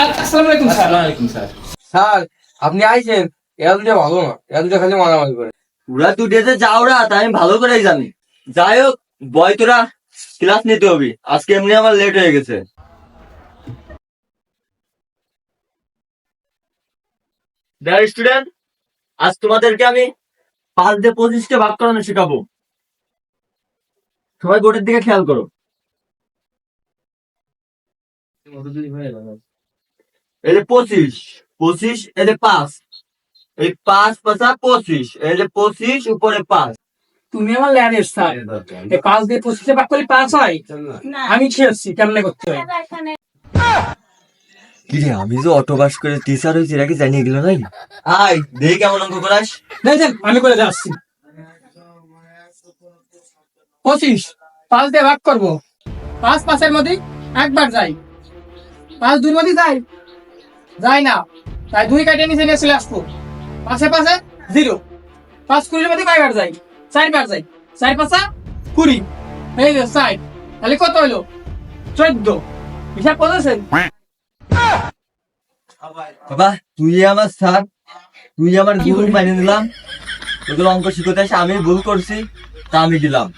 আসসালামু আলাইকুম স্যার। আসসালামাইকুম স্যার। স্যার আপনি আইছেন, এরা দুটো ভালো না, এরা দুটো খালি মারামারি করে। ওরা দুটিতে যাওরা তা আমি ভালো করেই জানি। যাই হোক, বয় তোরা ক্লাস নিতে হবে, আজকে এমনি আমার লেট হয়ে গেছে। ডিয়ার স্টুডেন্ট, আজ তোমাদেরকে আমি 5 দিয়ে 25 ভাগ করানো শেখাবো। সবাই বোর্ডের দিকে খেয়াল করো। এই যে 25, 25, এই যে 5, এই 5 5 25, এই যে 25 উপরে 5। তুমি আমার ল্যাডের স্যার, এই 5 দিয়ে 25 ভাগ করলে 5 হয়। আমি শিখছি কেমনে করতে হয়। কি রে, আমি যে অটো পাস করে টিচার হয়েছি, এরা কি জানিয়ে গেল নাই? আয় দেখি কেমন অঙ্ক করাস। দেখেন আমি করে যাচ্ছি। 25 5 দিয়ে ভাগ করবো, 5 5 এর মধ্যে একবার যাই, 5 2 এর মধ্যে যাই যায় না, তাই 2 কাটে নিচে নিয়ে চলে আসবো। 5 5 0, 5 20 এর মধ্যে কয়বার যাই? 4 বার যাই। 4 5 20, এই যে 60, তাহলে কত হলো? 14। হিসাব করেছেন? বাবা তুই আমার স্যার, তুই আমার ভুল মানিয়ে নিলাম। তোদের অঙ্ক শিখতে এসে আমি ভুল করছি, তা আমি দিলাম।